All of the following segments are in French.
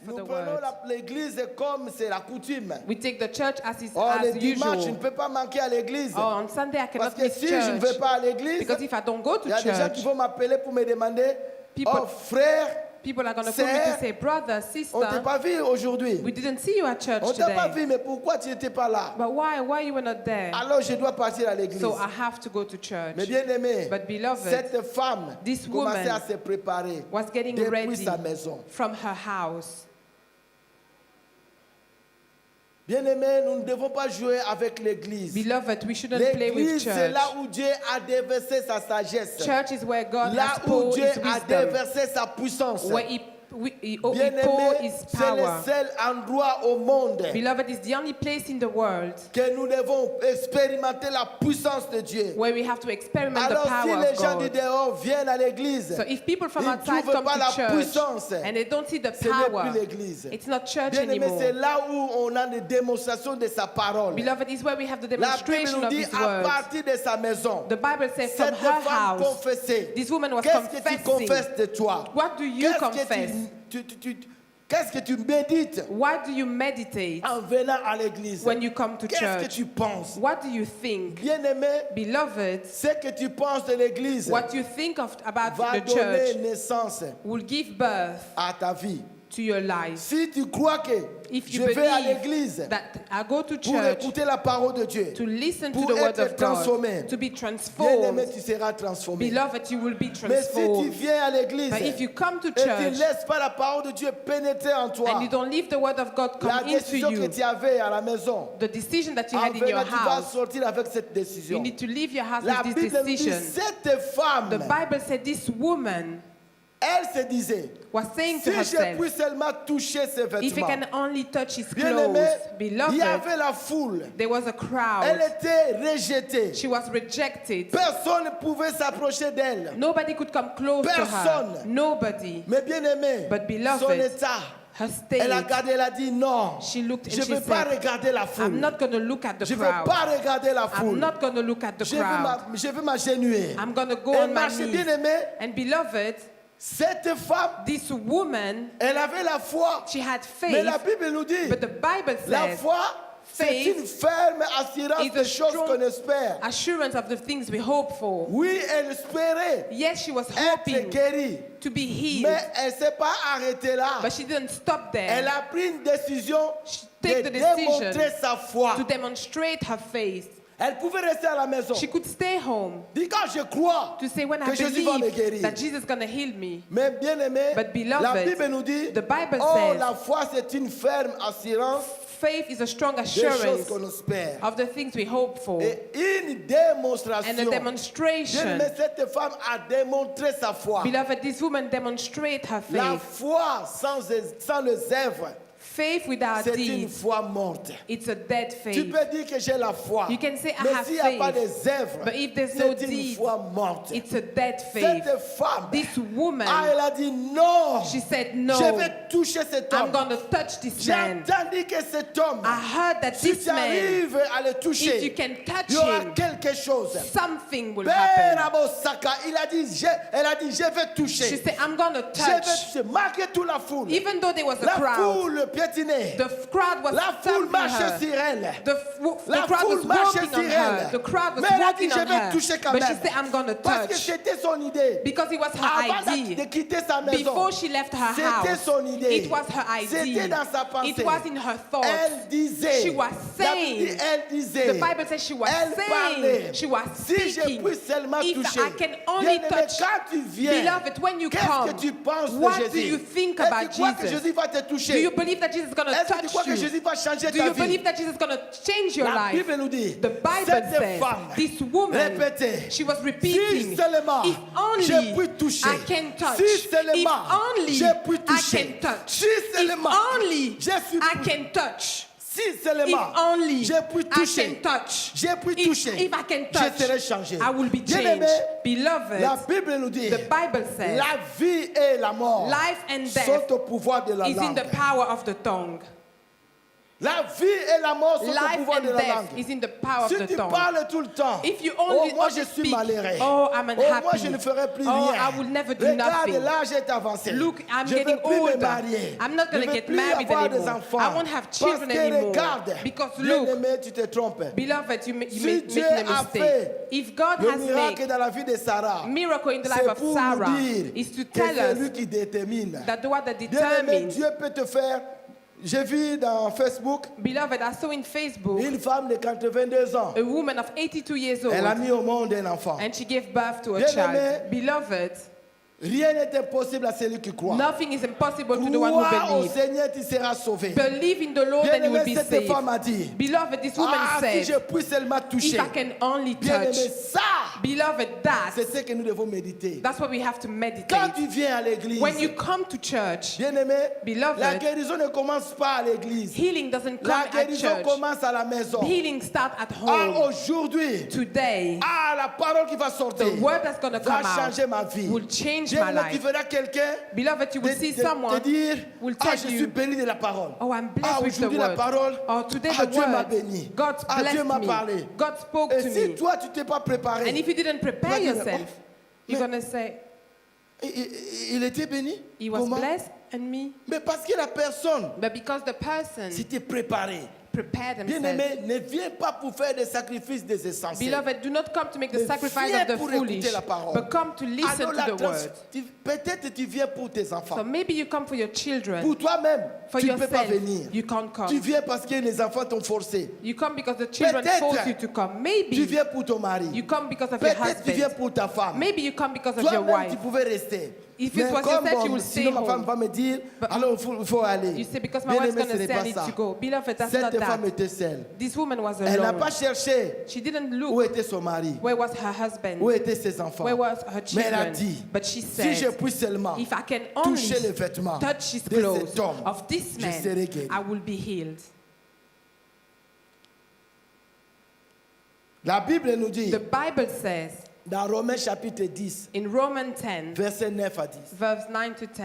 for the Nous prenons word. l'église comme c'est la coutume. We take the church as is Oh, le as dimanche, je ne usual. peux pas manquer à l'église. Oh, on Sunday I Parce cannot que miss si je ne vais church. pas à l'église, Because if I don't go il y to a des gens qui church, vont m'appeler pour me demander, People- oh frère, people are going to call me to Sir, say, brother, on ne t'a sister, pas vu aujourd'hui. we didn't see you at church On ne t'a pas today. vu, mais pourquoi tu n'étais pas là? But why you were not there? Alors je dois partir à l'église. So I have to go to church. Mais bien aimé, But beloved, cette femme this commençait woman à se préparer was getting depuis ready sa maison. from her house. Bien aimé, nous ne devons pas jouer avec l'église. Beloved, we shouldn't play with L'église, c'est church. là où Dieu a déversé sa sagesse. Church is where God Là has où poured Dieu his a wisdom, déversé sa puissance. where he poured Bien-aimé, his c'est le power. seul endroit au monde Beloved, is the only place in the world que nous devons expérimenter la puissance de Dieu. where we have to experiment the Alors si power les of gens du God. dehors viennent à l'église, So if people from ils ne outside trouvent come pas la to church puissance, and they don't see the ce n'est power, plus l'église. it's not church Bien-aimé, c'est anymore. là où on a des démonstrations de sa parole. Beloved, is where we have the La Bible demonstration nous of dit his à word. partir de sa maison, The Bible says from cette her femme house, confessait. this woman was Qu'est-ce que tu confessing. confesses de toi? What do you Qu'est-ce confess? que qu'est-ce que tu médites What do you meditate en venant à l'église? when you come to Qu'est-ce que church? tu penses? What do you think? Bien-aimé, Beloved, ce que tu penses de l'église what you think about va the donner church naissance will give birth à ta vie. to your life. Si tu crois que If je you vais à believe l'église that I go to pour church écouter la parole de Dieu, to listen to pour the word être of transformé, God, to be bien-aimé, transformed, tu seras transformé. beloved, you will be Mais si tu transformed. viens à l'église But if you come to et tu ne church laisses pas la parole de Dieu pénétrer en toi, and you don't leave the word of God la come into décision que you, tu avais à la maison, the decision that you en had in your venant, tu vas house, sortir avec cette you décision. need to leave your house La with this Bible nous dit, decision. cette femme, The Bible said this woman elle se disait, was saying si to je herself, puis seulement toucher ses if I vêtements. can only touch his Bien-aimé, clothes, il y beloved, avait la foule. there was a Elle crowd. était rejetée. She was rejected. Personne ne pouvait s'approcher d'elle. Nobody could come close to her. Personne. Nobody. Mais bien aimé, But beloved, son état, Her elle a state, regardé, elle a dit non. she looked and Je ne she veux pas said, regarder la foule. I'm not going to look at the Je ne veux crowd. pas regarder la I'm foule. not going to look at the Je veux crowd. je veux m'agenouiller. I'm going to go Et on my marcher, bien knees. aimé, And beloved, cette femme, this woman, elle avait la foi. she had Mais faith, la Bible nous dit, but the Bible la says foi, c'est faith une ferme assurance is des a choses strong qu'on espère. assurance of the things we hope for. Oui, elle espérait Yes, she was être hoping guérie. to be healed, Mais elle ne s'est pas arrêtée là. but she didn't stop Elle there a pris une décision She de take the decision démontrer sa foi. to demonstrate her faith. Elle pouvait rester à la maison. She could stay home Dis quand je crois to say, when I que Jésus va me believe guérir. that Jesus is going to heal me. Mais bien aimé, But beloved, la Bible nous dit, the Bible oh says, la foi c'est une ferme assurance faith is a strong des choses assurance qu'on espère. of the things we hope for. Et une And démonstration. a Bien demonstration. aimé, cette femme a démontré sa foi. Beloved, this woman demonstrate her La faith. foi sans les œuvres, Faith without c'est une deeds, foi morte. it's a dead Tu faith. peux dire que j'ai la foi. You can say, I Mais have s'il n'y a pas faith. des œuvres, But if there's no c'est une deeds, foi morte. it's a dead faith. Cette femme, This woman, elle a dit non. she said, Je no, vais toucher cet I'm homme. going to touch this J'ai man. entendu que cet homme, I heard that si this tu man, arrives à le if toucher, you can touch il y aura him, quelque chose. something will Père happen. Abosaka, elle a dit, je vais She toucher. said, I'm going to Je vais touch. toucher. Malgré toute la foule. Even though there was a La crowd, foule piétinait. the crowd was La foule stamping marchait her. sur elle. The La crowd foule was marchait walking sur on her. elle. The crowd was Mais elle a walking dit, je on vais her. toucher quand But she même. said, I'm going to Parce que touch. c'était son idée. Because it was her Avant de idea. quitter sa maison, Before she left her c'était house, son idée. it was her C'était idea. dans sa pensée. It was in her thoughts. Elle disait, She was la Bible dit, saying, elle disait, the Bible says she was elle parlait. saying, she was Si je speaking. puis seulement If toucher, I can only bien-aimé, touch, quand tu viens, beloved, when you qu'est-ce come, que tu penses de what Jésus? do you think Est-ce que about tu crois que Jesus? Jésus va te Do toucher? you believe that Jesus is going to Est-ce que tu crois touch que you? Jésus va changer Do ta you vie? believe that Jesus is going to change your La life? Bible nous dit, The Bible cette says, femme this woman, répétait, she was si repeating, seulement if only je puis toucher, I can touch, si if seulement only je puis I toucher, can touch, si if seulement only je suis I can touch, si if seulement only je puis I toucher, can touch, je puis toucher, if I can je touch, serai changé. I will be Bien-aimé, changed. Beloved, la Bible nous dit, the Bible says, la vie et la mort life and death sont au pouvoir de la is in langue. the power of the tongue. La vie et la mort sont au Life pouvoir de and la death langue. is in the power Si of the tu tongue. parles tout le temps, If you oh, only moi only je suis speak, malheureux. oh, I'm Oh, moi unhappy. je ne ferai plus Oh, rien. I will never do Regarde, nothing. l'âge est avancé. Look, I'm je ne getting veux plus me older. marier. I'm not je gonna ne veux get plus married avoir des anymore. enfants. I won't have children Parce que anymore. regarde, Because bien look, aimé, tu te trompes. beloved, you Si make Dieu making a a mistake. fait If God le has miracle made dans la vie de Sarah, miracle in the life c'est of pour Sarah, nous dire is to que tell c'est lui us qui détermine. that the one that Bien aimé, determines. Dieu peut te faire. J'ai vu dans Facebook Beloved, I saw in Facebook une femme de 82 ans. a woman of 82 years old, Elle a mis au monde un enfant. and she gave birth to a Bien child. aimé, Beloved, Rien n'est impossible à celui qui croit. nothing is impossible to the one who Crois au believes. Seigneur, tu seras sauvé. Believe in the Lord Bien and you will aimé, be cette saved. femme a dit, Beloved, this woman si je said, puis seulement if toucher. I can only Bien aimé, touch. ça, Beloved, c'est ce que nous devons méditer. that's what we have to Quand meditate. tu viens à l'église, When you come to church, bien aimé, Beloved, la guérison ne commence pas à l'église. healing doesn't come La at guérison church. commence à la maison. Healing starts at home. Aujourd'hui, Today, la parole qui va sortir the word that's going to va come out changer ma vie. will change Bien my aimé, tu life. verras quelqu'un Beloved, you will see te someone dire, will tell je suis you, béni de la parole. oh, I'm blessed with the Aujourd'hui la word. parole, Oh, today the Dieu m'a word. béni. God Dieu blessed m'a me. parlé. God spoke Et to si me. toi tu t'es pas préparé, And if you didn't prepare tu vas dire, yourself, you're going to say, il était béni. he was Comment? blessed and me. Mais parce que la personne But because the person s'était préparée. prepared Bien themselves. aimé, ne viens pas pour faire des sacrifices des essentiels. Beloved, do not come to make the Mais sacrifice viens of the pour écouter foolish, la parole. but come to listen Alors, to the word. peut-être tu viens pour tes So enfants. maybe you come for your children, Pour toi-même, for tu ne peux pas yourself, venir. you can't Tu come. viens parce que les enfants t'ont forcé. You come because the children Peut-être force you to come. Tu Maybe viens pour ton mari. you come because of your Peut-être tu viens husband. pour ta femme. Maybe you come because of your Toi-même, tu wife. pouvais rester. If Mais it was comme yourself, you will sinon stay ma femme home. va me dire, But- alors il faut aller. You say, because my Bien wife's aimé, going ce to n'est say I pas need ça. to go. Beloved, that's not Cette femme that. était seule. This woman was Elle n'a pas alone. cherché She didn't où look était son mari, where was her husband, où étaient ses enfants. where was her Mais elle a children. dit, But she si je said, puis seulement if I can only toucher les vêtements touch his de clothes cet homme, of this je serai man, guéri. I will be healed. La Bible nous dit, The Bible says dans Romains chapitre 10, in Romans 10, versets 9 à 10, verse 9 to 10,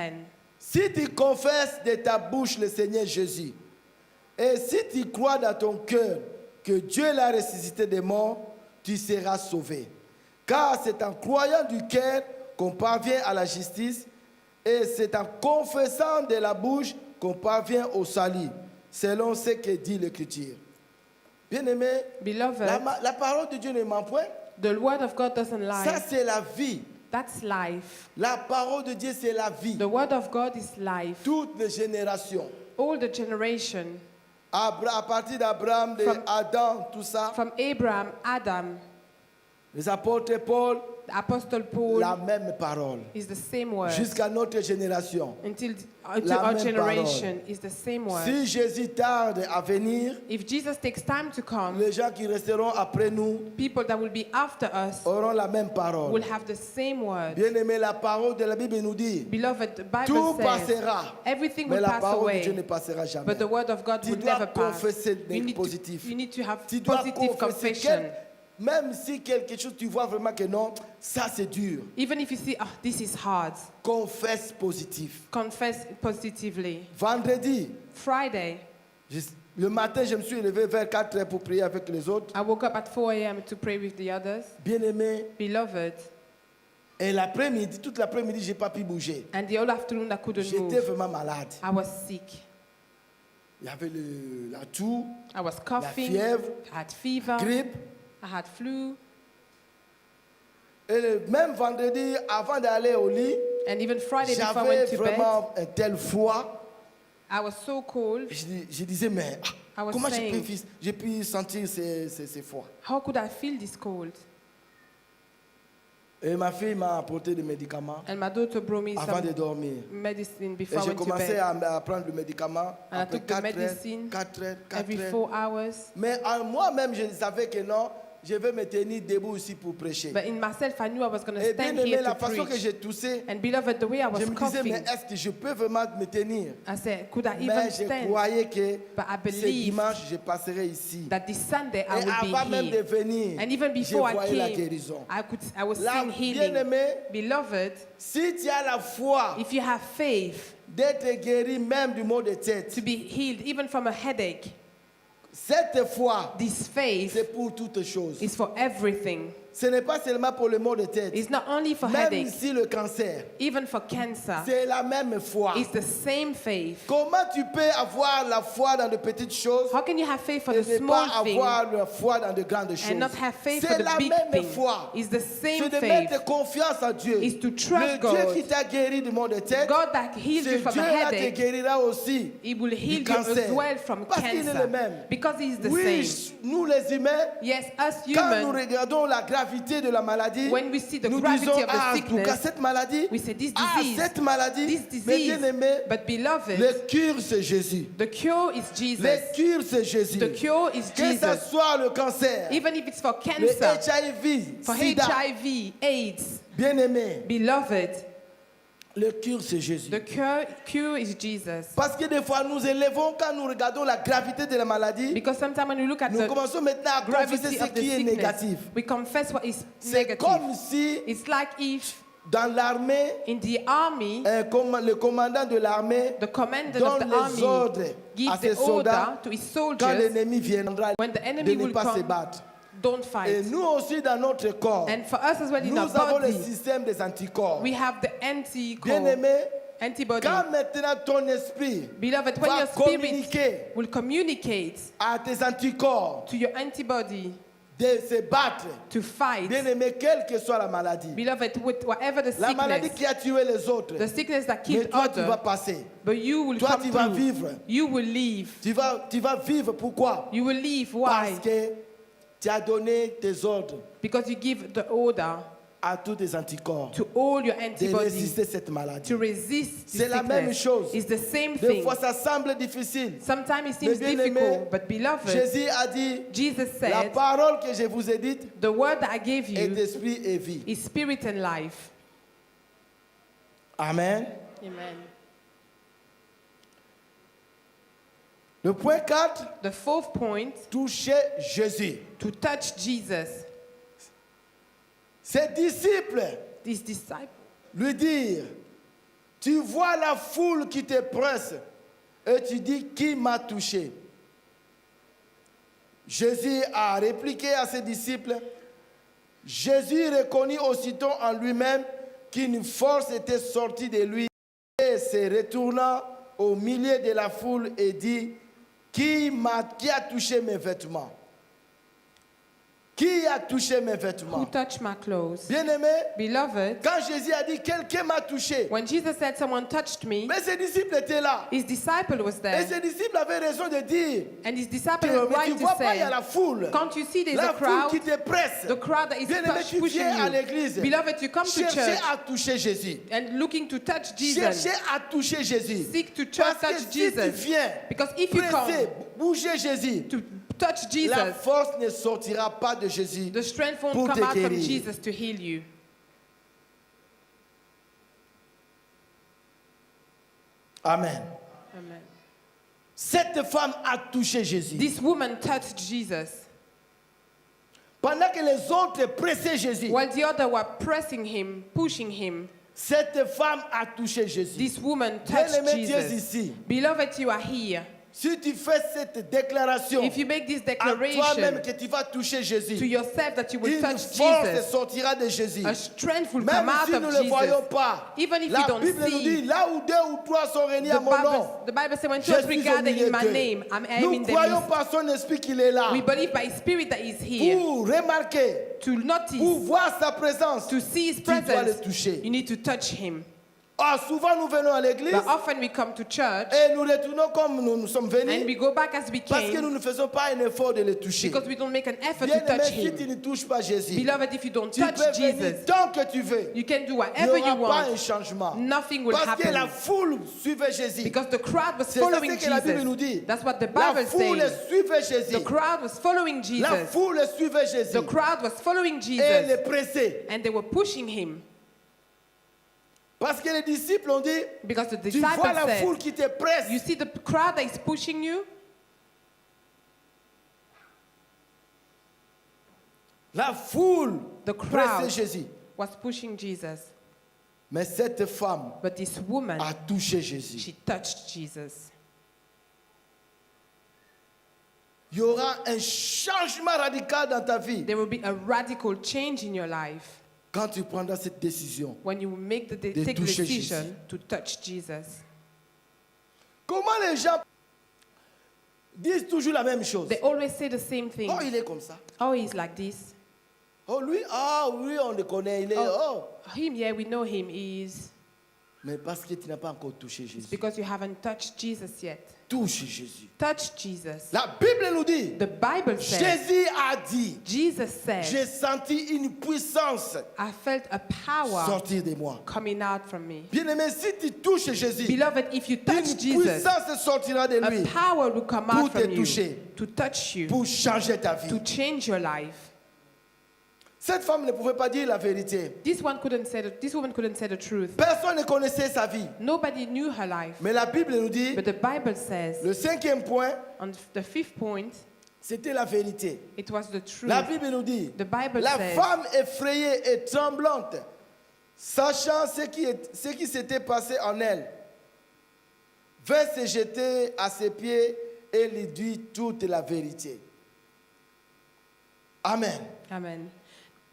si tu confesses de ta bouche le Seigneur Jésus, et si tu crois dans ton cœur que Dieu l'a ressuscité des morts, tu seras sauvé. Car c'est en croyant du cœur qu'on parvient à la justice, et c'est en confessant de la bouche qu'on parvient au salut, selon ce que dit l'Écriture. Bien-aimé, beloved, la parole de Dieu ne ment point. the word of God doesn't Ça, lie. c'est la vie. That's life. La parole de Dieu, c'est la vie. The word of God is life. Toutes les générations. All the generation, À partir d'Abraham, From- d'Adam, tout ça. from Abraham, Adam, Les apôtres Paul, the Apostle Paul, la même parole. is the same word. Jusqu'à notre génération. Until La our même generation is the same word. Si Jésus tarde à venir, If Jesus takes time to come, les gens qui resteront après nous people that will be after us auront la même will parole. have the same word. Bien-aimé, la parole de la Bible nous dit, Beloved, the Bible tout says passera, everything mais will la pass parole de Dieu ne away, passera jamais. but the word of God Tu will dois never pass. confesser You le need, positif. you need to have Tu dois positive confesser confession. même si quelque chose, tu vois vraiment que non, ça c'est dur. Even if you see, oh, this is hard, Confesse positif. confess positively. Vendredi, Friday, le matin, je me suis levé vers 4 heures pour prier avec les autres. I woke up at 4 a.m. to pray with the others. Bien-aimé, Beloved, et l'après-midi, toute l'après-midi, j'ai pas pu bouger. and the whole afternoon I couldn't J'étais move. vraiment malade. I was sick. Il y avait la toux, I was coughing. fièvre, I had fever. grippe. I had flu. Et le même vendredi, avant d'aller au lit, And even Friday before I j'avais went to bed, vraiment un tel froid. I was so cold. Je disais, mais I was comment saying, j'ai pu sentir ces froids? how could I feel this cold? Et ma fille m'a apporté des médicaments And my daughter brought me avant de some dormir. medicine Et before I j'ai went to commencé bed. à prendre le médicament And I après took the 4 heures, medicine 4 heures, 4 Every heures. 4 hours. Mais moi-même, je savais que non, je vais me tenir debout ici pour prêcher. But in myself, I knew I was going to Et bien stand aimé, here la to façon que preach. j'ai toussé, And beloved, the way I was je me disais, mais coughing, est-ce que je peux vraiment me tenir? I said, could I even Mais je stand? croyais que But I ce believed dimanche, je passerai ici. that this Sunday I Et would avant be même de healed. venir, And even je before I voyais la came, guérison. I was Là, seeing healing. bien-aimé, Beloved, si tu as la foi if you have faith d'être guéri même du mot de tête, to be healed, even from a headache, Cette foi, This faith c'est pour toutes choses. is for everything. Ce n'est pas seulement pour le mot de tête. It's not only for Même headache, si le cancer, even for cancer. c'est la même foi. It's the same faith. Comment tu peux avoir la foi dans de petites choses How can you have faith for et the ne pas small thing avoir la foi dans de grandes choses? and not have faith for C'est the la big même thing? foi. It's the C'est same de faith. mettre confiance en Dieu. Is to trust Le Dieu God. qui t'a guéri du mal de tête, God that heals ce you from a Dieu-là te headache, guérira aussi He will heal du you cancer. as well from Parce qu'il est le cancer. même. Because He is the Oui, same. nous les humains, Yes, us quand nous humans, regardons la gravité de la maladie, when we see the nous gravity disons, of the ah, en tout cas, sickness, cette maladie, we say this ah, disease, cette maladie, this mais disease. bien aimé, But beloved, le cure c'est Jésus. the cure is Jesus. Le cure c'est Jésus. The cure is Que ça Jesus. soit le cancer, Even if it's for le cancer, HIV, for sida, HIV, AIDS, bien aimé, beloved, le cure c'est Jésus. the cure is Jesus. Parce que des fois nous élevons quand nous regardons la gravité de la maladie, Because sometimes when we look at nous the commençons maintenant à confesser gravity ce of the qui est sickness, négatif. we confess what is C'est negative. comme si It's like if dans l'armée, in the army, le commandant de l'armée the commander of donne the les army ordres à gives ses the order soldats to his quand soldiers l'ennemi viendra when the de enemy ne will pas se come, battre. don't Et fight. nous aussi dans notre corps, And for us as well in nous our avons le body, système des anticorps. we have the Bien anti-core, aimé, antibody. quand maintenant ton esprit Beloved, when va your spirit communiquer will communicate à tes anticorps to your antibody de se battre, to fight, bien aimé, quelle que soit la maladie, beloved, with whatever the la maladie sickness, qui a tué les autres, the sickness that mais killed toi tu vas others, passer. but you will Toi come tu vas through. vivre. You will leave. Tu vas vivre. Pourquoi? You will leave. Why? Parce que tu as donné tes ordres Because you give the order à tous tes anticorps to all your de antibodies résister cette maladie. to resist the C'est la même sickness. chose. It's the same Des thing. fois, ça semble difficile. Sometimes it seems Mais bien aimé, difficult, but beloved, Jésus a dit, Jesus la said, parole que je vous ai dite the word that I gave est you esprit et vie. is spirit and life. Amen. Amen. Le point 4, The fourth point, toucher Jésus. to touch Jesus. Ses disciples These disciples, lui dirent, tu vois la foule qui te presse et tu dis, qui m'a touché? Jésus a répliqué à ses disciples, Jésus reconnut aussitôt en lui-même qu'une force était sortie de lui et se retournant au milieu de la foule et dit, qui a touché mes vêtements? Qui a touché mes who vêtements? touched my clothes? Bien-aimé, Beloved, quand Jésus a dit, quelqu'un m'a touché, when Jesus said someone touched me, mais ses disciples étaient là. his disciple was Et there. ses disciples avaient raison de dire, And his disciple que, were mais tu right vois to pas, il y a say, la foule. can't you see there's La a foule qui crowd? te presse. The crowd that is Bien-aimé, tu pushing viens à you. l'église. Beloved, you come to Cherchez church à toucher Jésus. and looking to touch Jesus. Cherchez à toucher Jésus. Seek to Parce que touch si tu Jesus. viens Because if you come presser, bouger Jésus, to touch la Jesus, force ne sortira pas de Jésus. the strength pour won't te come out from guérir. Jesus to heal you. Amen. Amen. Cette femme a touché Jésus. This woman touched Jesus. Pendant que les autres pressaient Jésus, While the other were pressing him, pushing him, cette femme a touché Jésus. this woman touched Bien-aimé, tu es Jesus. ici. Beloved, you are here. Si tu fais cette déclaration If you make this à toi-même declaration que tu vas toucher to Jésus, yourself that you will une touch force Jesus, sortira de Jésus. a strength will Même come out si of nous ne le voyons Jesus. pas, Even if la you don't Bible nous dit, see, là où deux ou trois sont réunis à mon nom, the Bible says when je two or suis three au gather milieu in my d'eux. name, I am Nous in the croyons midst. par son esprit qu'il est là We believe by His Spirit that He's here. pour remarquer, To pour notice, voir sa présence. to see His Tu dois le presence, toucher. you need to touch Him. Ah, souvent nous venons à l'église But often we come to church et nous retournons comme nous sommes and venus we go back as we parce que came nous ne faisons pas un effort de le toucher. because we don't make an effort Bien to touch aimé, si tu Him. ne touches pas Jésus, Beloved, if you don't tu touch peux venir Jesus, tant que tu veux. you can do Il n'y whatever you aura pas un want. changement. Nothing will Parce que la happen foule suivait Jésus. because the crowd was C'est ça following ce que la Bible nous dit. Jesus. That's what the La Bible foule says. suivait Jésus. The crowd was following La Jesus. foule suivait Jésus. The crowd was following Et Jesus les pressait. and they were pushing Him Parce que les disciples ont dit, because the tu vois disciples la foule said, qui te presse. you see the crowd that is pushing you? La foule The pressait crowd Jésus. was pushing Jesus. Mais cette femme But this woman, a touché Jésus. she touched Jesus. il y aura un changement radical dans ta vie There will be a radical change in your life quand tu prendras cette décision. when you make the De take the toucher decision Jésus. to touch Jesus. Comment les gens disent toujours la même chose? They always say the same thing. Oh, il est comme ça. Oh, he's like this. Oh, lui, oui, on le connaît. Il est, Oh, him, yeah, we know him. Is Mais parce que tu n'as pas encore touché Jésus. because you haven't touched Jesus yet. Touche Jésus. Touch Jesus. La Bible nous dit, The Bible says, Jésus a dit, Jesus j'ai said, senti une puissance I felt a power sortir de moi. coming out from me. Bien-aimé, si tu touches Jésus, Beloved, if you touch une Jesus, puissance sortira de a lui power will come pour out te from you toucher, to touch you, pour changer ta vie. to change your life. Cette femme ne pouvait pas dire la vérité. This woman couldn't say the truth. Personne ne connaissait sa vie. Nobody knew her life. Mais la Bible nous dit, But the Bible says, le cinquième point, on the fifth point, c'était la vérité. it was the truth. La Bible nous dit, The Bible la says, femme effrayée et tremblante, sachant ce qui s'était passé en elle, vint se jeter à ses pieds et lui dit toute la vérité. Amen. Amen.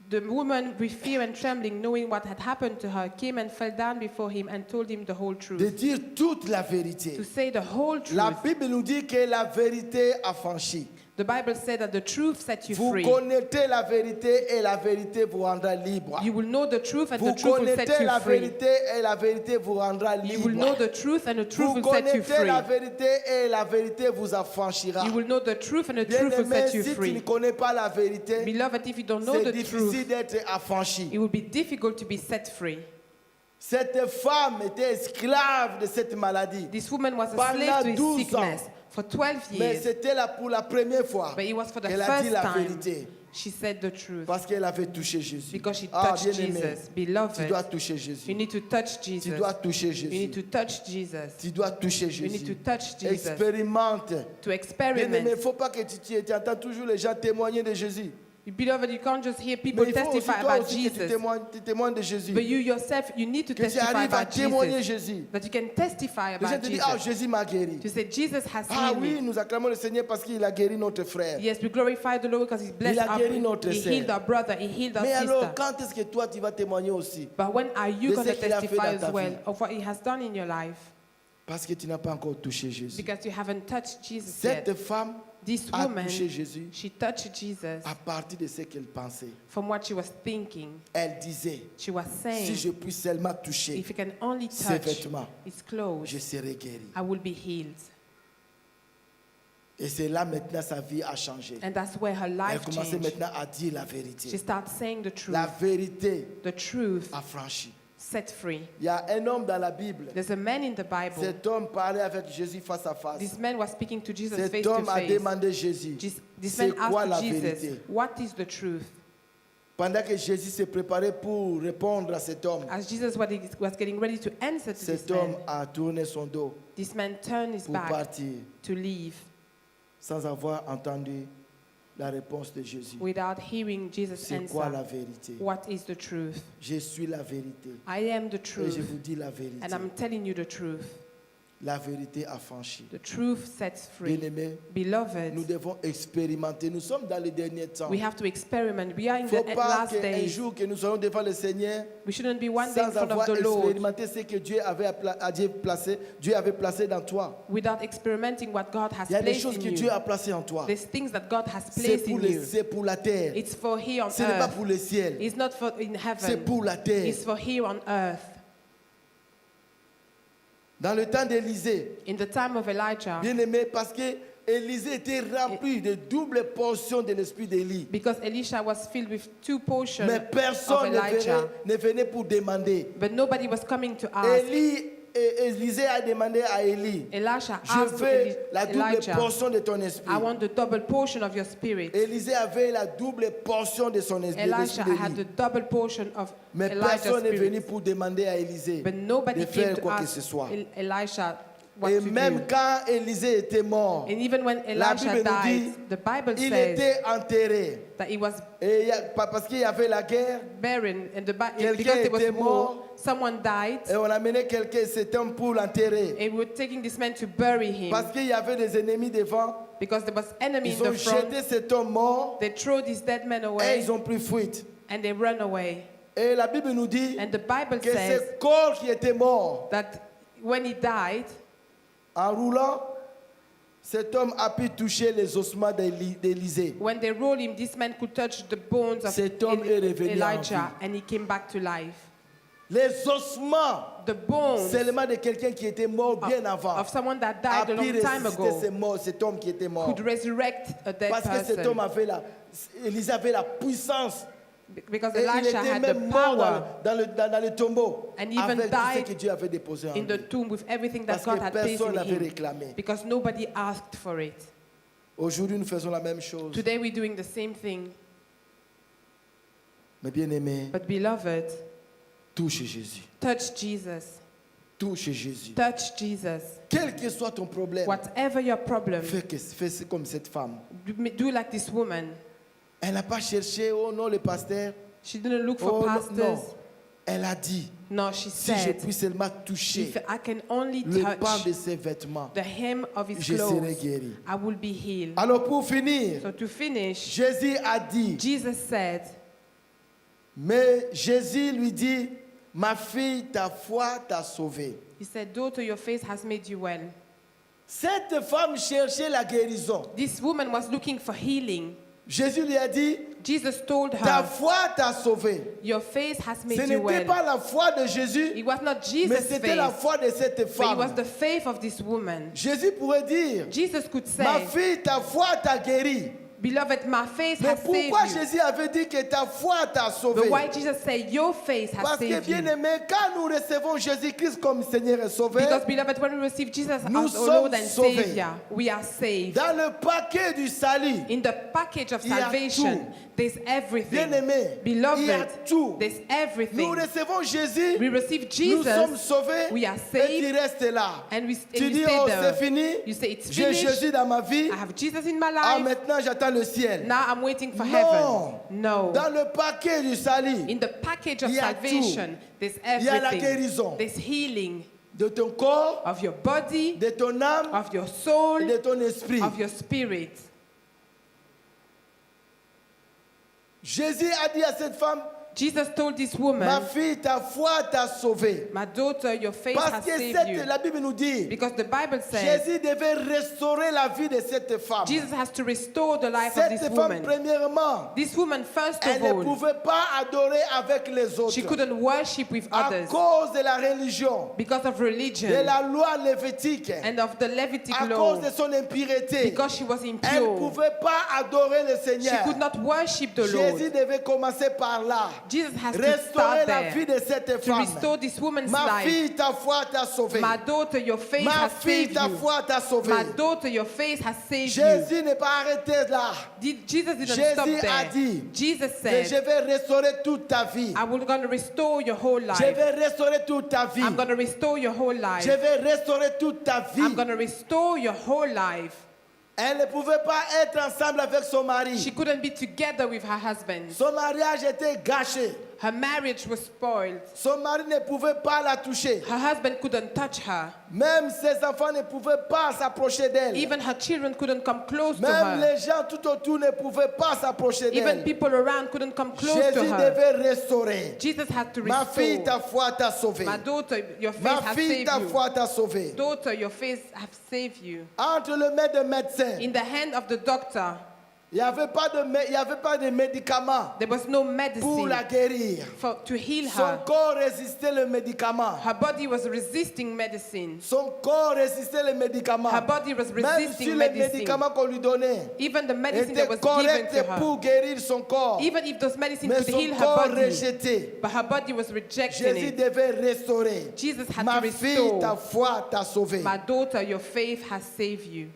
The woman, with fear and trembling, knowing what had happened to her, came and fell down before him and told him the whole De truth. dire toute la vérité. To say the whole La truth. Bible nous dit que la vérité affranchit. The Bible said that the truth set you Vous free. connaissez la vérité et la vérité vous rendra libre. You will know the truth and Vous the truth will set connaissez you la free. vérité et la vérité vous rendra You will know libre. the truth and the truth Vous will set you connaissez free. la vérité et la vérité vous affranchira. You will know the truth and the truth will Bien-aimé, set you si tu ne free. connais pas la vérité, Beloved, if you don't know c'est the difficile truth, d'être affranchi. it will be difficult to be set free. Cette femme était esclave de cette maladie. This woman was a Pendant slave to 12 his sickness for 12 Mais years. c'était là pour la première fois But it was for the qu'elle a dit first la time vérité. she said the truth. Parce qu'elle avait touché Jésus. Because she Ah, touched bien-aimé, Jesus. tu Beloved, dois toucher you Jésus. need to touch Tu Jesus. dois toucher You need to Jésus. touch Jesus. Tu dois toucher You need to Jésus. touch Jesus. Expérimente. To Bien-aimé, il ne experiment. faut pas que tu entends toujours les gens témoigner de Jésus. Beloved, you can't just hear people Mais il faut aussi testify toi about aussi que tu Jesus. témoignes de Jésus. But you yourself, you need to Que tu testify arrives à about témoigner Jesus. Jésus. That you can testify Les gens about te disent, ah, Jesus. Jésus m'a guéri. To say, Jesus has Ah healed oui, me. nous acclamons le Seigneur parce qu'il a guéri notre frère. Yes, we glorify the Lord because He's blessed Il a our, guéri notre He sœur. healed our brother, He healed our Mais alors, sister. quand est-ce que toi, tu vas témoigner aussi? But when are you de going ce to qu'il a fait testify dans ta as well vie? of what He has done in your life? Parce que tu n'as pas encore touché Jésus. Because you haven't touched Jesus Cette yet. femme This a woman, touché Jésus she touched Jesus à partir de ce qu'elle pensait. from what she was thinking. Elle disait, She was si saying, je puis seulement toucher if you can only ses touch vêtements, His je clothes, serai guéri. I will be healed. Et c'est là maintenant sa vie a changé. And that's where her Elle life commençait changed. maintenant à dire la She vérité. started saying the truth. La vérité The truth affranchie. set free. Il y a un homme dans la Bible. There's a man in the Bible. Cet homme parlait avec Jésus face à face. This man was speaking to Jesus Cet face to homme a face. demandé Jésus, This c'est man quoi la asked Jesus, vérité? what is the truth? Pendant que Jésus se préparait pour répondre à cet homme, As Jesus was getting ready to answer to this cet homme man, a tourné son dos this man turned his pour back partir to leave sans avoir entendu la réponse de Jésus. without hearing Jesus' C'est quoi la answer. vérité? What is the truth? Je suis la vérité. I am the Et je truth, vous dis la vérité. and I'm telling you the truth. La vérité affranchie. The truth sets free. Bien-aimés, nous Beloved, devons expérimenter. Nous sommes dans les derniers temps. we have to experiment. We are Il in ne the faut pas last qu'un days. jour que nous soyons devant le Seigneur We shouldn't be one day in sans front of avoir the Lord expérimenté ce que Dieu avait placé dans toi. without experimenting what God has Il y a des placed choses in que you. Dieu a placées en toi. There's things that God has C'est placed pour, in you. c'est pour la terre. It's for here on Ce n'est pas earth. pour le ciel. It's not for in C'est heaven. pour la terre. It's for here on earth. Dans le temps d'Élisée, In the time of Elijah, bien aimé, parce que Élisée était rempli de double portion de l'esprit d'Élie. because Elisha was filled with two portions Mais of personne Elijah, ne venait pour demander. but nobody was coming to ask. Élisée a demandé à Élie, Elisha je asked veux la double Elijah, portion de ton esprit. I want the double portion of your spirit. Élisée avait la double portion de son esprit. Elisha had the d'Élie. double portion of Mais Elijah's personne n'est venu spirit. pour demander à Élisée But nobody de came faire to quoi que ce ask soit. Elisha what Et to même do. quand Élisée était mort, And even when la Elisha Bible nous dit, died, the Bible il says était enterré. that he was Et parce qu'il y avait la guerre, barren, and Quelqu'un because there was était war, mort. someone died, et on a amené quelqu'un, cet homme, pour l'enterrer. and we were taking this man to bury him Parce qu'il y avait des ennemis devant. because there was enemy Ils in ont the front. jeté cet homme mort They threw this dead man et away ils ont pris fuite. and they ran away. Et la Bible nous dit And the Bible que says ce corps qui était mort, that when he died, en roulant, cet homme a pu toucher les ossements d'Élisée. when they rolled him, this man could touch the bones of Cet homme est revenu en Elijah and he came back to life. Les ossements The bones seulement de quelqu'un qui était mort bien avant of someone that a died a pu long time ressusciter ago cet homme qui était mort. could resurrect a dead Parce que cet homme person. Élisée avait la puissance. Because Et il Elisha était had the même mort power dans le tombeau and even avec tout ce died que Dieu avait déposé en in the lui. tomb with everything that Parce God que had placed personne in n'avait him. réclamé. Because nobody asked for it. Aujourd'hui, nous faisons la même chose. Today we're doing the same thing. Mais bien aimé, But beloved, touche Jésus. touch Jesus. Touche Jésus. Touch Jesus. Quel que soit ton problème, Whatever your problem, fais comme cette femme. do like this woman. Elle n'a pas cherché, oh non, le pasteur. She didn't look Oh for non, pastors. non. Elle a dit, No, she si je said, puis seulement toucher if I can only le pan touch de ses vêtements, the hem of his je serai clothes, guéri. I will be healed. Alors pour finir, So to finish, Jésus a dit, Jesus said, mais Jésus lui dit, ma fille, ta foi t'a sauvée. he said, daughter, your faith has made you well. Cette femme cherchait la guérison. This woman was looking for healing. Jésus lui a dit, Jesus told ta her, foi t'a sauvée. your faith has Ce made you n'était well. pas la foi de Jésus, It was not mais Jesus' c'était la faith, foi de cette but it was femme. the faith of this woman. Jésus pourrait dire, Jesus could ma say, fille, ta foi t'a guéri. beloved, my faith Mais has saved pourquoi you. Jésus avait dit que ta foi t'a sauvé? But why Jesus said, your faith has Parce que saved bien you? aimé, quand nous recevons Jésus-Christ comme Seigneur et Sauveur, Because, beloved, when we receive Jesus Nous as our Lord sommes and sauvés. Savior, we are saved. dans le paquet du salut, In the package of Il y a salvation, tout. there's everything. bien aimé, il y a Beloved, tout. there's Nous everything. recevons Jésus, We receive nous sommes Jesus, sauvés, we are et tu saved, restes là. and Tu you dis, stay oh, there. c'est fini, You say, it's j'ai finished. Jésus dans ma vie, I have Jesus in my ah, life. maintenant j'attends le ciel. Now I'm waiting for Non. heaven. No. Dans le paquet du salut, In the package of Il y a salvation, there's il y a la everything. guérison There's healing de ton corps, of your body, de ton âme of your et soul, de ton esprit. of your spirit. Jésus a dit à cette femme, Jesus told this ma woman, fille, ta foi t'a sauvée. my daughter, your faith Parce has que saved you. la Bible nous dit, Because the Bible says Jésus devait restaurer la vie de cette femme. Jesus has to restore the life of this Cette femme, woman. premièrement, This woman, first elle of ne all, pouvait pas adorer avec les autres she couldn't worship with à others cause de la religion, because of religion de la loi lévitique, and of the Levitic à law, cause de son impureté. because she was Elle ne impure. pouvait pas adorer le She Seigneur. could not worship the Jésus Lord. devait commencer par là. Jesus has to Restaurer start la there vie de cette to femme. restore this woman's Ma life. fille, ta foi t'a sauvée. My daughter, your faith Ma has fille, saved ta you. foi t'a sauvée. My daughter, your faith has saved you. Jésus n'est pas arrêté là. Jesus didn't Jésus stop a there. dit Jesus que je said, vais restaurer toute ta vie. I'm going to restore your whole Je life. vais restaurer toute ta vie. I'm going to restore your whole Je life. vais restaurer toute ta vie. I'm going to restore your whole life. Elle ne pouvait pas être ensemble avec son She mari. couldn't be together with her husband. Son mariage était gâché. Her marriage was spoiled. Son mari ne pouvait pas la toucher. Her husband couldn't touch her. Même ses enfants ne pouvaient pas s'approcher d'elle. Even her children couldn't come close to Même her. les gens tout autour ne pouvaient pas s'approcher Even d'elle. people around couldn't come close to Jésus her. devait restaurer. Jesus had to Ma fille, ta restore. foi t'a sauvée. My daughter, your faith Ma has fille, saved ta you. foi t'a sauvée. Daughter, your faith has saved you. Entre les mains des médecins, In the hand of the doctor, il n'y avait pas de médicaments there was no pour la medicine guérir. to heal Son her. corps résistait le médicament. Her body was resisting medicine. Son corps résistait les médicaments. Her body was Même si resisting les medicine. médicaments qu'on lui donnait Even the medicine that étaient was given corrects to her. pour guérir son corps, Even if those medicines mais could son heal her corps body, rejeté. but her body was rejecting Jésus it. devait restaurer. Jesus had Ma to fille, ta restore. foi t'a sauvée. My daughter, your faith has saved you.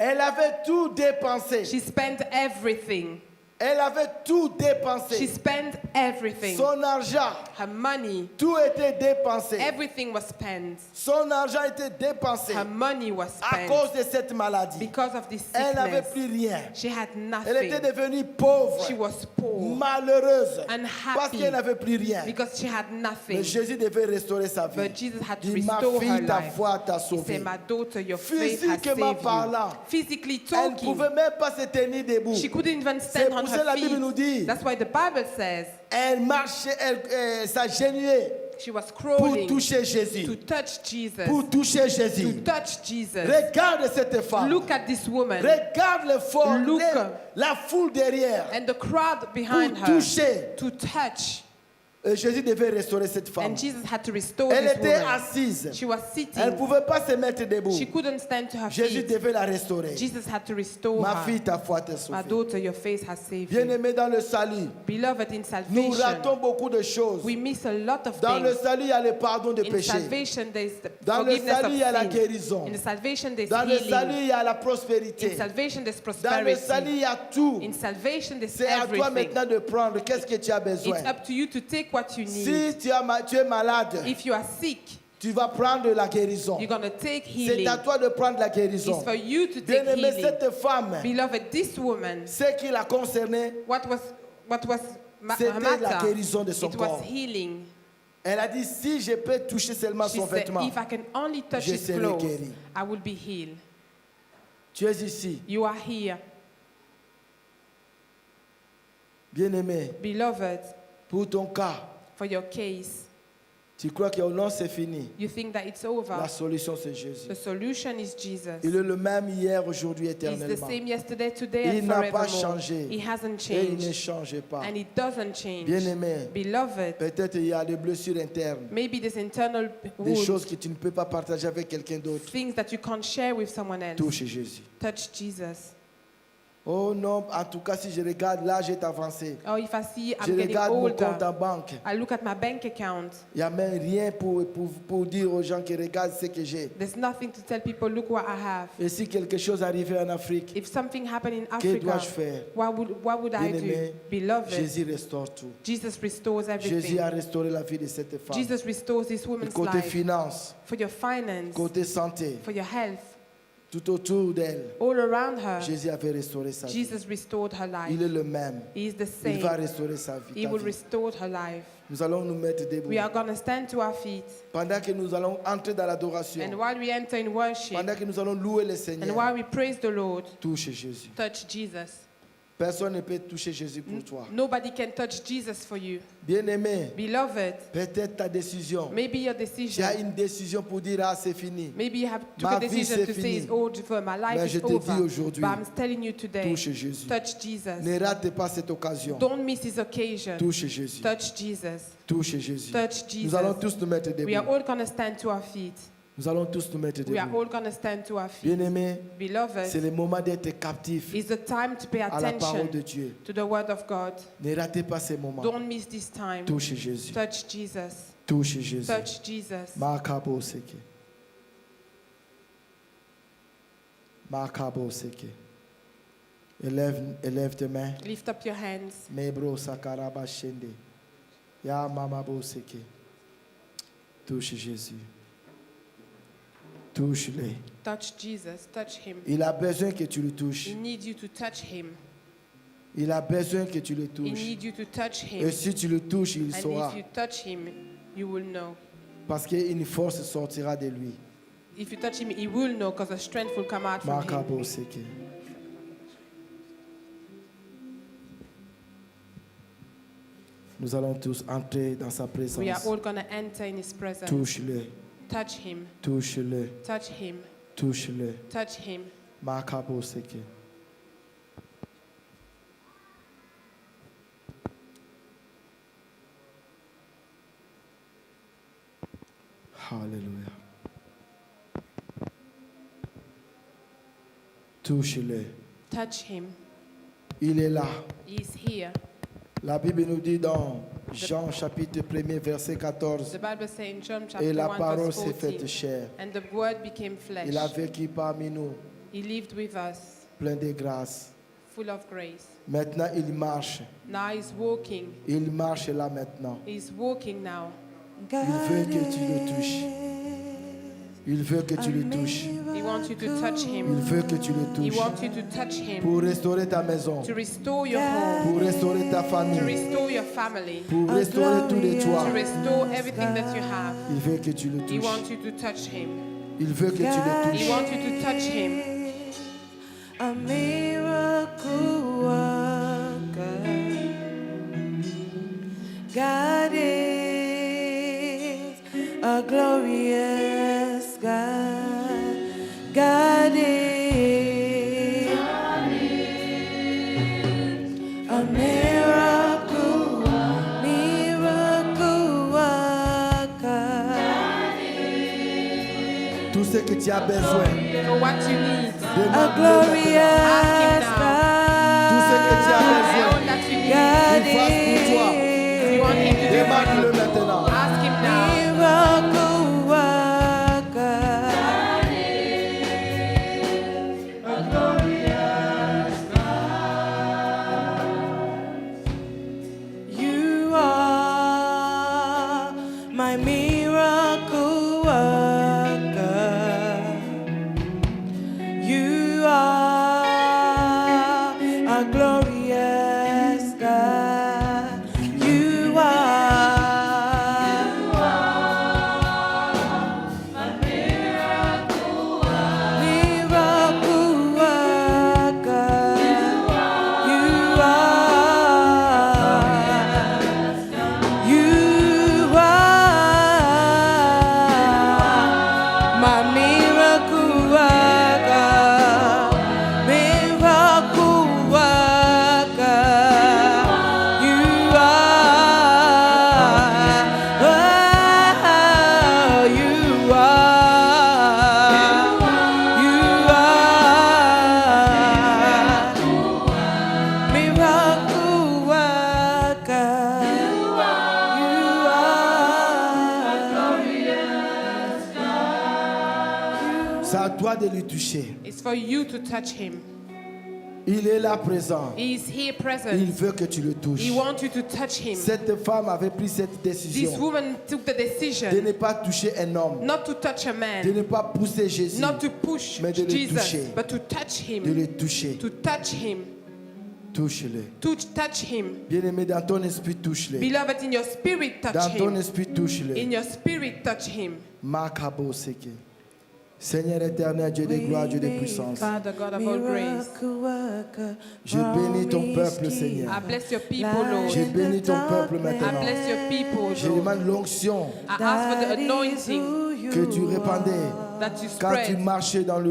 Elle avait tout dépensé. She spent everything. Elle avait tout She dépensé. spent everything. Son argent, Her money, tout était dépensé. everything was spent. Son argent était dépensé Her money was à spent cause de cette maladie. because of this Elle n'avait sickness. plus rien. She had Elle était nothing. devenue pauvre, She was poor, malheureuse, unhappy, parce qu'elle n'avait plus rien. because she had Mais nothing. Jésus devait restaurer sa vie. But Jesus had to Dit, ma restore her fille, ta life. foi t'a He sauvée. said, my daughter, your faith has Physiquement saved parlant, you. Physically Elle ne talking, pouvait même pas se tenir debout. she couldn't even C'est stand on pour ça que la her Bible nous dit, feet. That's why the Bible says elle marchait, elle s'agenouillait she was pour crawling toucher to Jésus. touch Jesus. Pour toucher To Jésus. touch Jesus. Regarde cette femme. Look at this woman Regarde le fort, Look. la foule derrière. and the crowd behind Pour her toucher. to touch. Et Jésus devait restaurer cette femme. And Jesus had to restore Elle this était woman. assise. She was Elle ne sitting. pouvait pas se mettre debout. She couldn't stand to her Jésus feet. devait la restaurer. Jesus had to restore Ma her. fille, ta foi t'a My sauvé. daughter, your faith has saved you. Bien-aimé dans le salut, Beloved, in nous salvation, ratons beaucoup de choses. we miss a lot of Dans le things. salut, il y a le pardon de In péché. salvation, there is the Dans le forgiveness salut, il y a la of sin. guérison. In salvation, there's Dans le salut, healing. il y a la In prospérité. salvation, there's Dans le prosperity. salut, il y a tout. In salvation, there's C'est à toi everything. maintenant de prendre. Qu'est-ce que tu as besoin? It's up to you to take what you need. Si tu es malade, If you are sick, tu vas prendre la guérison. you're going to take C'est healing. à toi de prendre la It's guérison. for you to take Bien-aimé, healing. cette femme, Beloved, this woman, ce qui la concernait, what was c'était her la matter? guérison de son It was corps. healing. Elle a dit, si je peux toucher seulement She son said, vêtement, if I can only touch je his serai clothes, guérie. I will be healed. Tu es ici. You are here. Bien-aimé, Beloved, pour ton cas, for your case, tu crois que non, c'est fini. you think that it's over. La solution, c'est Jésus. The solution is Jesus. Il est le même hier, aujourd'hui, He's the éternellement. same yesterday, today, Il and n'a pas forevermore. changé. He hasn't Et il ne changed. change pas. And he doesn't change. Bien-aimé, Beloved, peut-être il y a des blessures internes, maybe this internal des choses wound, que tu ne peux pas partager avec quelqu'un d'autre. things that you can't share with someone else. Touche Jésus. Touch Jesus. Oh non, en tout cas, si je regarde l'âge est avancé, Or if I see je I'm getting regarde mon compte older, en banque, I look at my bank account. il n'y a même rien pour dire aux gens qui regardent ce que j'ai. There's nothing to tell people, look what I have. Et si quelque chose arrivait en Afrique, If something happened in que Africa, dois-je faire? what would I Bien-aimé, do? Beloved, Jésus restaure tout. Jesus restores Jésus everything. a restauré la vie de cette femme. Jesus restores this Et woman's côté life. finance, For your finance, côté santé, for your health, tout autour d'elle, all around her, Jésus avait restauré sa vie. Jesus restored her life. Il est le même. He is the Il va same. restaurer sa vie. He ta will vie. restore her life. Nous allons nous mettre debout. We are going to stand to our feet. Pendant que nous allons entrer dans And l'adoration, while we enter in worship, pendant que nous allons louer le and Seigneur, while we praise the Lord, touche Jésus. touch Jesus. Personne ne peut toucher Jésus pour toi. Nobody can touch Jesus for you. Bien-aimé, Beloved, peut-être ta décision. maybe your Tu as decision, une décision pour dire, ah, c'est fini. maybe you have took Ma a vie, decision c'est to say fini. it's over, my Mais life je is te dis over. aujourd'hui, But I'm telling you today, touche Jésus. touch Jesus. Ne rate pas cette occasion. Don't miss this occasion. Touche Jésus. Touch Jesus. Touche Jésus. Touch Nous allons Jesus. tous nous mettre We are debout. all going to stand to our feet. Nous allons tous nous mettre We are debout. all going to stand to our feet. Bien-aimé, c'est Beloved, le moment d'être captif it's the time to pay à la parole de attention Dieu. to the word of God. Ne ratez pas ces moments. Don't miss this time. Touche Jésus. Touch Jesus. Touche Jésus. Touch Jesus. Makabo seke. Makabo seke. Élève tes mains. Lift up your hands. Mebro sakaraba shende. Ya mamabo seke. Touche Jésus. Touche-le. Touch Jesus. Touch him. Il a besoin que tu le touches. He needs you to touch him. Il a besoin que tu le He touches. needs you to touch Et him. si tu le touches, il And saura. if you touch him, you will know. Parce qu'une force sortira de lui. If you touch him, he will know because the strength will come out from Makabo him. seke. Nous allons tous entrer dans sa We are présence. all going to enter in his presence. Touche-le, Touch him. touche-le, Touch him. touche-le. Touch him. Makabo seke. Alléluia. Touche-le. Touch him. Il est là. He is here. La Bible nous dit dans Jean chapitre 1er verset 14, The Bible says in John et chapter la 1 parole verse s'est faite 14, chair. and the word became flesh. Il a vécu parmi nous, He lived with us, plein de grâce full of grace. Maintenant, il marche. Now he's walking. Il marche là maintenant. He's walking now. Il veut que tu le touches. Il veut que tu le touches. He wants you to touch Il him. veut que tu le He touches. wants you to touch him. Pour restaurer ta maison. To restore your home. Pour restaurer ta To famille. restore your family. Pour restaurer tous les toits. To restore everything that you have. Il veut que tu le He touches. wants you to touch him. Il veut que tu le He touches. wants you to touch him. A miracle worker. God is a glorious God. God is a miracle worker. Tout ce que tu as besoin. For what you need. A Demande-le glorious Tout ce que tu as God. besoin. All that you need. God Il fasse pour toi. You want him to do for Demande-le you. maintenant. Ask him now. Miracle worker. You are my miracle worker. You are a glorious God. You are miracle worker. You are my miracle worker. Miracle worker. You are. Oh, you are. You are. Miracle worker. You are. C'est à toi de lui toucher. It's for you to touch him. Il est là présent. He is here Il present. veut que tu le touches. He wants you to touch him. Cette femme avait pris cette This décision woman took the de decision ne pas toucher un homme, not to touch a de man, ne pas pousser Jésus, not to push mais de le Jesus, toucher. but to touch de him. le toucher. To touch him. Touche-le. To touch him. Bien-aimé, dans ton esprit, touche-le. Beloved, in your spirit, touch Dans ton him. esprit, touche-le. In your spirit, touch him. Makabo seke. Seigneur éternel, Dieu de gloire, Dieu de puissance. Father, God of all grace, Je bénis ton peuple, Seigneur. I bless your people, Lord. Je bénis ton peuple I maintenant. bless your people, Je Lord. demande l'onction I ask for the anointing que tu répandais that you quand tu spread marchais dans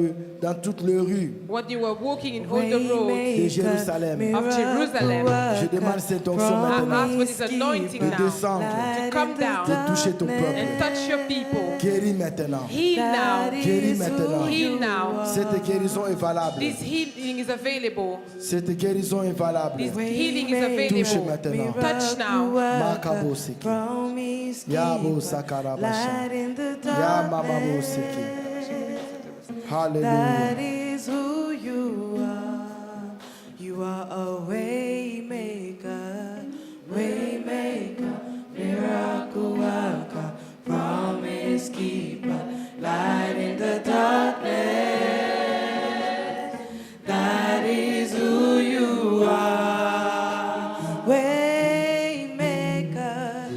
toutes les rues when you were walking in all the roads de Jérusalem. of Jerusalem. Je demande cette onction I maintenant ask for this anointing de now descendre, to come down de toucher ton and peuple. touch your people. Guéris maintenant. Heal now. Guéris maintenant. Heal now. Cette guérison est valable. This healing is available. Cette guérison est valable. This healing is Touche available. maintenant. Touch now. Makabo seke. Yabo sakarabasha. Ya mamabo seke. That Hallelujah. is who you are. You are a way maker, miracle worker, promise keeper, light in the darkness. That is who you are. Way maker,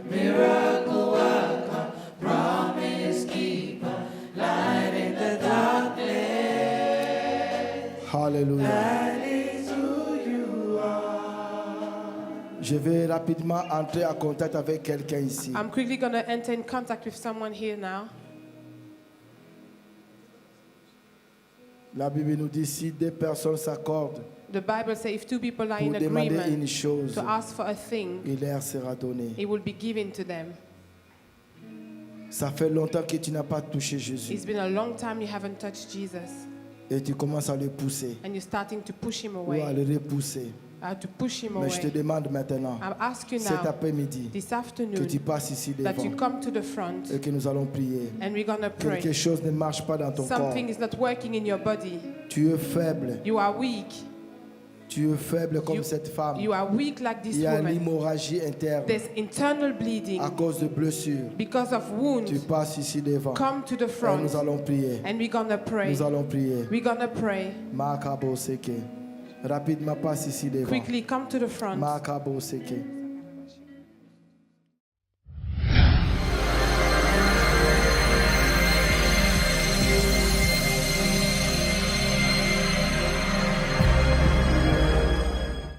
miracle worker, promise keeper, light in the darkness. Hallelujah. That is who you are. Je vais rapidement entrer en contact avec quelqu'un ici. I'm quickly going to enter in contact with someone here now. La Bible nous dit si deux personnes s'accordent The Bible says if two people are pour in demander une agreement chose, to ask for a thing, il leur sera donné. it will be given to them. Ça fait longtemps que tu n'as pas touché Jésus It's been a long time you haven't touched Jesus et tu commences à le pousser and you're starting to push him ou à away le repousser. to push him Mais je te away. demande maintenant, I ask you cet now, après-midi, this que afternoon, tu passes ici that you devant come to the front et que nous allons prier. and we're going to pray. Quelque chose ne marche pas dans ton corps. Something is not working in your body. Tu es faible. You are weak. Tu es faible comme cette femme. You are weak like this Il y a woman. l'hémorragie interne There's internal bleeding à cause de blessures. because of wounds. Tu passes ici devant. Come to the Et front nous allons prier. and we're going to pray. Nous allons prier. We're going to pray. Makabo seke. Rapidement passe ici devant. Quickly come to the front. Makabo seke.